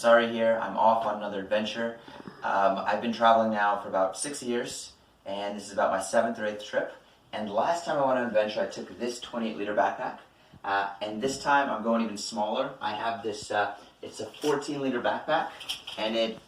It's Ari here. I'm off on another adventure. I've been traveling now for about 6 years, and this is about my 7th or 8th trip. And last time I went on an adventure, I took this 28-liter backpack. And this time I'm going even smaller. I have this, it's a 14-liter backpack, and it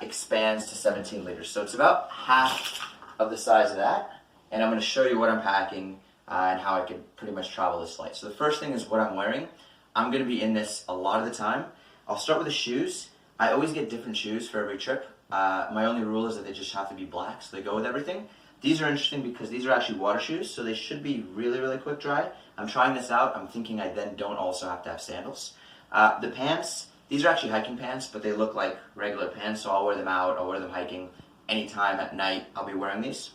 expands to 17 liters. So it's about half of the size of that. And I'm going to show you what I'm packing and how I could pretty much travel this light. So the first thing is what I'm wearing. I'm going to be in this a lot of the time. I'll start with the shoes. I always get different shoes for every trip. My only rule is that they just have to be black, so they go with everything. These are interesting because these are actually water shoes, so they should be really, really quick dry. I'm trying this out. I'm thinking I then don't also have to have sandals. The pants, these are actually hiking pants, but they look like regular pants, so I'll wear them out. I'll wear them hiking anytime at night. I'll be wearing these.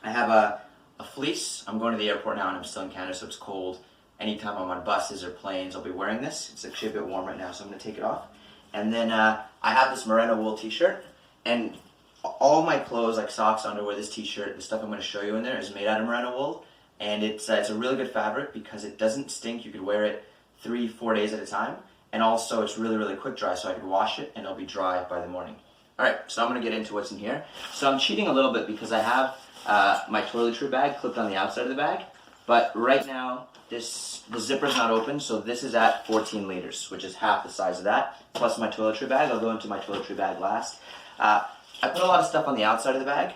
I have a fleece. I'm going to the airport now, and I'm still in Canada, so it's cold. Anytime I'm on buses or planes, I'll be wearing this. It's actually a bit warm right now, so I'm going to take it off. And then I have this merino wool t-shirt, and all my clothes, like socks, underwear, this t-shirt, the stuff I'm going to show you in there is made out of merino wool, and it's a really good fabric because it doesn't stink. You could wear it 3-4 days at a time, and also it's really, really quick dry, so I could wash it and it'll be dry by the morning. Alright, so I'm going to get into what's in here. So I'm cheating a little bit because I have my toiletry bag clipped on the outside of the bag, but right now the zipper's not open, so this is at 14 liters, which is half the size of that, plus my toiletry bag. I'll go into my toiletry bag last. I put a lot of stuff on the outside of the bag.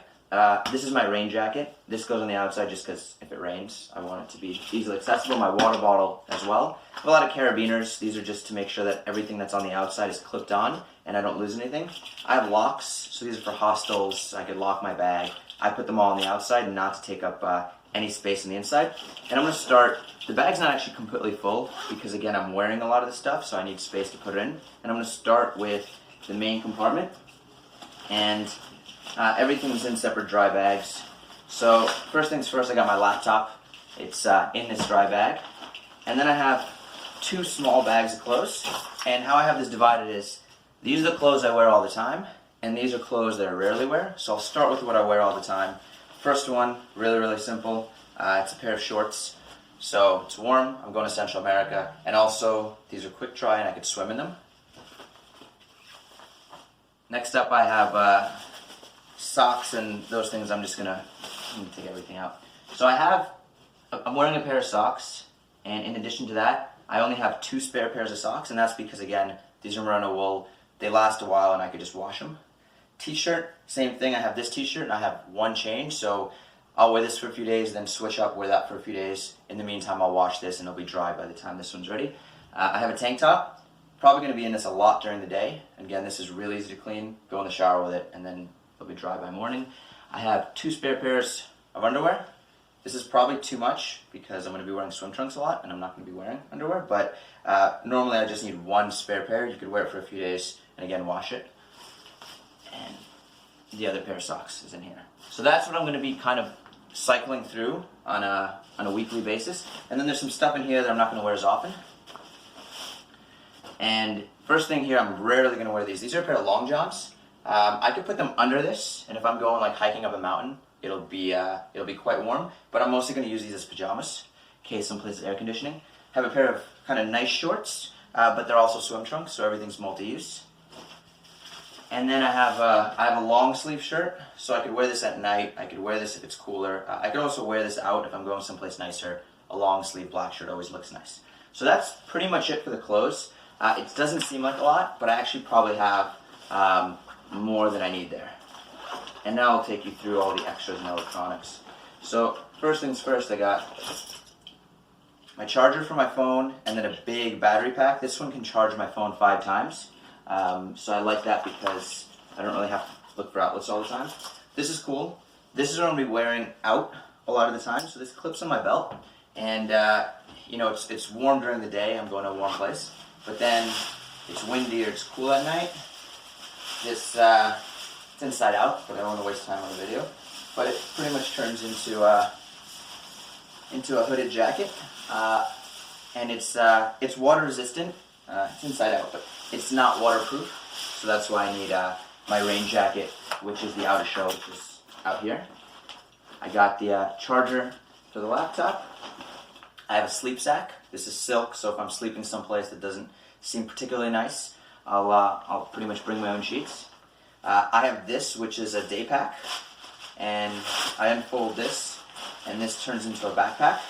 This is my rain jacket. This goes on the outside just because if it rains, I want it to be easily accessible. My water bottle as well. I have a lot of carabiners. These are just to make sure that everything that's on the outside is clipped on and I don't lose anything. I have locks, so these are for hostels. I could lock my bag. I put them all on the outside and not to take up any space on the inside. And I'm going to start, the bag's not actually completely full because again I'm wearing a lot of the stuff, so I need space to put it in. And I'm going to start with the main compartment, and everything's in separate dry bags. So first things first, I got my laptop. It's in this dry bag. And then I have 2 small bags of clothes, and how I have this divided is these are the clothes I wear all the time, and these are clothes that I rarely wear. So I'll start with what I wear all the time. First one, really, really simple. It's a pair of shorts. So it's warm, I'm going to Central America, and also these are quick dry and I could swim in them. Next up I have socks and those things. I'm just gonna take everything out. So I'm wearing a pair of socks, and in addition to that, I only have 2 spare pairs of socks, and that's because again, these are merino wool. They last a while and I could just wash them. T-shirt, same thing. I have this t-shirt and I have 1 change, so I'll wear this for a few days, then switch up, wear that for a few days. In the meantime, I'll wash this and it'll be dry by the time this one's ready. I have a tank top. Probably going to be in this a lot during the day. Again, this is really easy to clean. Go in the shower with it and then it'll be dry by morning. I have 2 spare pairs of underwear. This is probably too much because I'm going to be wearing swim trunks a lot and I'm not going to be wearing underwear, but normally I just need 1 spare pair. You could wear it for a few days and again wash it. And the other pair of socks is in here. So that's what I'm going to be kind of cycling through on a weekly basis. And then there's some stuff in here that I'm not going to wear as often. And first thing here, I'm rarely going to wear these. These are a pair of long johns. I could put them under this, and if I'm going like hiking up a mountain, it'll be quite warm. But I'm mostly going to use these as pajamas in case someplace is air conditioning. Have a pair of kind of nice shorts, but they're also swim trunks, so everything's multi-use. And then I have a long sleeve shirt, so I could wear this at night. I could wear this if it's cooler. I could also wear this out if I'm going someplace nicer. A long sleeve black shirt always looks nice. So that's pretty much it for the clothes. It doesn't seem like a lot, but I actually probably have more than I need there. And now I'll take you through all the extras and electronics. So first things first, I got my charger for my phone and then a big battery pack. This one can charge my phone 5 times. So I like that because I don't really have to look for outlets all the time. This is cool. This is what I'm going to be wearing out a lot of the time. So this clips on my belt, and you know, it's warm during the day. I'm going to a warm place, but then it's windy or it's cool at night. This it's inside out, but I don't want to waste time on the video. But it pretty much turns into a hooded jacket, and it's water resistant. It's inside out, but it's not waterproof, so that's why I need my rain jacket, which is the outer shell, which is out here. I got the charger for the laptop. I have a sleep sack. This is silk, so if I'm sleeping someplace that doesn't seem particularly nice, I'll pretty much bring my own sheets. I have this, which is a day pack, and I unfold this, and this turns into a backpack.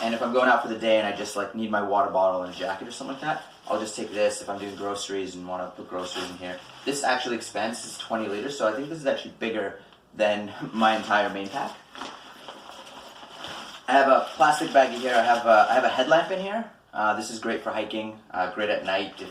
And if I'm going out for the day and I just like need my water bottle and a jacket or something like that, I'll just take this if I'm doing groceries and want to put groceries in here. This actually expands, it's 20 liters, so I think this is actually bigger than my entire main pack. I have a plastic baggie here. I have a headlamp in here. This is great for hiking, great at night if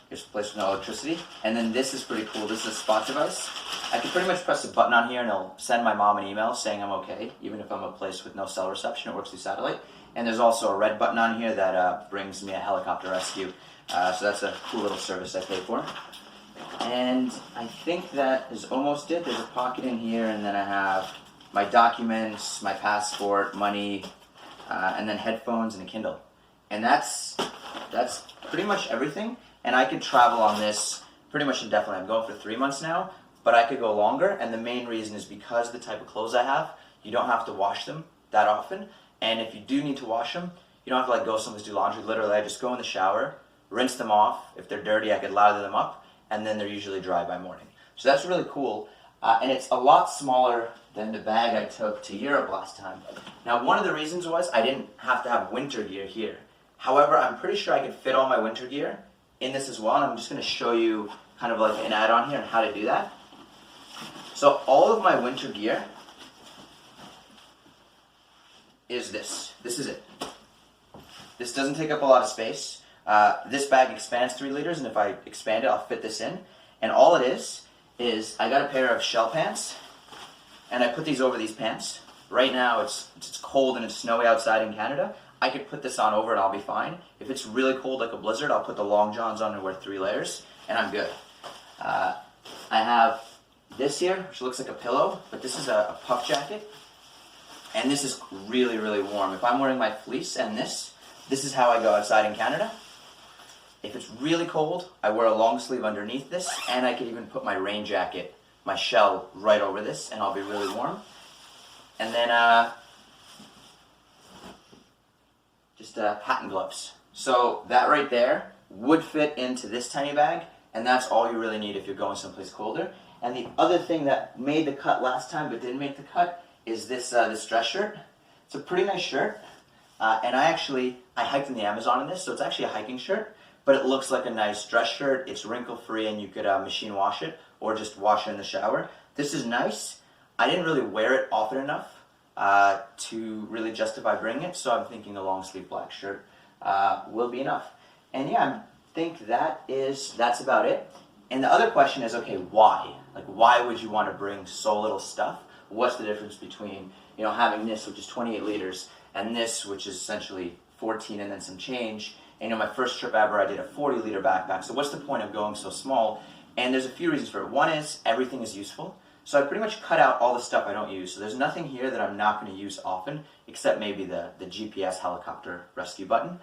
there's a place with no electricity. And then this is pretty cool. This is a spot device. I can pretty much press a button on here and it'll send my mom an email saying I'm okay, even if I'm a place with no cell reception. It works through satellite. And there's also a red button on here that brings me a helicopter rescue. So that's a cool little service I pay for. And I think that is almost it. There's a pocket in here, and then I have my documents, my passport, money, and then headphones and a Kindle. And that's pretty much everything. And I could travel on this pretty much indefinitely. I'm going for 3 months now, but I could go longer. And the main reason is because of the type of clothes I have, you don't have to wash them that often. And if you do need to wash them, you don't have to like go someplace to do laundry. Literally, I just go in the shower, rinse them off. If they're dirty, I could lather them up, and then they're usually dry by morning. So that's really cool. And it's a lot smaller than the bag I took to Europe last time. Now, one of the reasons was I didn't have to have winter gear here. However, I'm pretty sure I could fit all my winter gear in this as well, and I'm just going to show you kind of like an add-on here on how to do that. So all of my winter gear is this. This is it. This doesn't take up a lot of space. This bag expands 3 liters, and if I expand it, I'll fit this in. And all it is I got a pair of shell pants, and I put these over these pants. Right now, it's cold and it's snowy outside in Canada. I could put this on over and I'll be fine. If it's really cold like a blizzard, I'll put the long johns on and wear 3 layers, and I'm good. I have this here, which looks like a pillow, but this is a puff jacket, and this is really, really warm. If I'm wearing my fleece and this is how I go outside in Canada. If it's really cold, I wear a long sleeve underneath this, and I could even put my rain jacket, my shell, right over this, and I'll be really warm. And then just hat and gloves. So that right there would fit into this tiny bag, and that's all you really need if you're going someplace colder. And the other thing that made the cut last time but didn't make the cut is this this dress shirt. It's a pretty nice shirt, and I hiked in the Amazon in this, so it's actually a hiking shirt, but it looks like a nice dress shirt. It's wrinkle-free, and you could machine wash it or just wash it in the shower. This is nice. I didn't really wear it often enough to really justify bringing it, so I'm thinking a long sleeve black shirt will be enough. And yeah, I think that's about it. And the other question is, okay, why? Like, why would you want to bring so little stuff? What's the difference between, having this, which is 28 liters, and this, which is essentially 14 and then some change? And my first trip ever, I did a 40-liter backpack. So what's the point of going so small? And there's a few reasons for it. One is everything is useful. So I pretty much cut out all the stuff I don't use. So there's nothing here that I'm not going to use often, except maybe the GPS helicopter rescue button.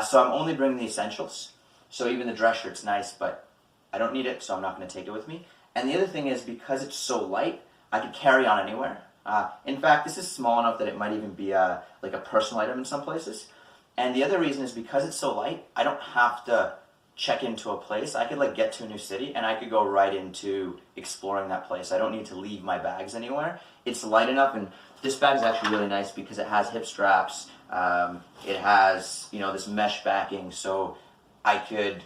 So I'm only bringing the essentials. So even the dress shirt's nice, but I don't need it, so I'm not going to take it with me. And the other thing is, because it's so light, I could carry on anywhere. In fact, this is small enough that it might even be like a personal item in some places. And the other reason is because it's so light, I don't have to check into a place. I could get to a new city and I could go right into exploring that place. I don't need to leave my bags anywhere. It's light enough, and this bag is actually really nice because it has hip straps. It has, this mesh backing, so I could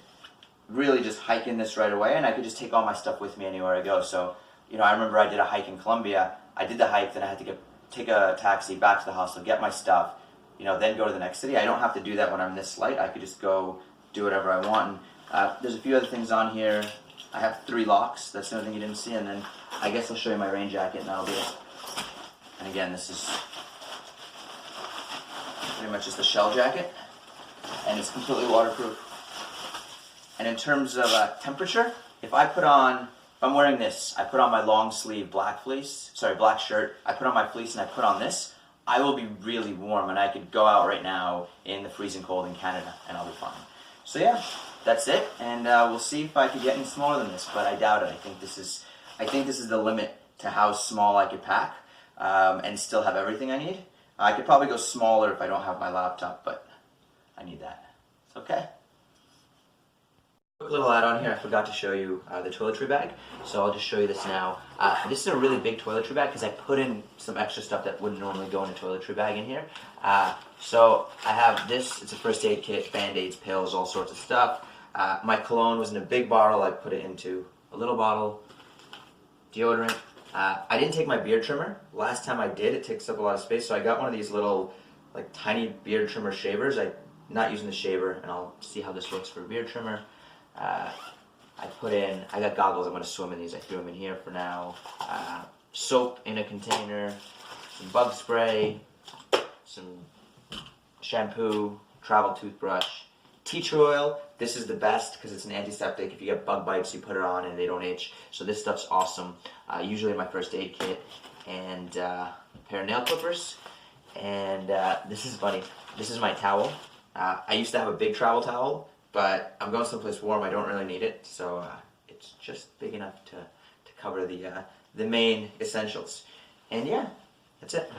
really just hike in this right away, and I could just take all my stuff with me anywhere I go. So, I remember I did a hike in Colombia. I did the hike, then I had to take a taxi back to the hostel, get my stuff, then go to the next city. I don't have to do that when I'm this light. I could just go do whatever I want. And, there's a few other things on here. I have 3 locks. That's the only thing you didn't see. And then I guess I'll show you my rain jacket, and that'll be it. And again, this is pretty much just a shell jacket, and it's completely waterproof. And in terms of temperature, if I'm wearing this, I put on my long sleeve black shirt, I put on my fleece, and I put on this, I will be really warm, and I could go out right now in the freezing cold in Canada, and I'll be fine. So yeah, that's it, and we'll see if I could get any smaller than this, but I doubt it. I think this is the limit to how small I could pack and still have everything I need. I could probably go smaller if I don't have my laptop, but I need that. It's okay. Quick little add-on here, I forgot to show you the toiletry bag, so I'll just show you this now. This is a really big toiletry bag because I put in some extra stuff that wouldn't normally go in a toiletry bag in here. So I have this, it's a first aid kit, band-aids, pills, all sorts of stuff. My cologne was in a big bottle, I put it into a little bottle. Deodorant. I didn't take my beard trimmer. Last time I did, it takes up a lot of space, so I got one of these little, like, tiny beard trimmer shavers. I'm not using the shaver, and I'll see how this works for a beard trimmer. I got goggles, I'm going to swim in these, I threw them in here for now. Soap in a container, some bug spray, some shampoo, travel toothbrush, tea tree oil. This is the best because it's an antiseptic. If you get bug bites, you put it on and they don't itch. So this stuff's awesome. Usually my first aid kit, and a pair of nail clippers. And this is funny. This is my towel. I used to have a big travel towel, but I'm going someplace warm. I don't really need it, so it's just big enough to cover the main essentials. And yeah, that's it.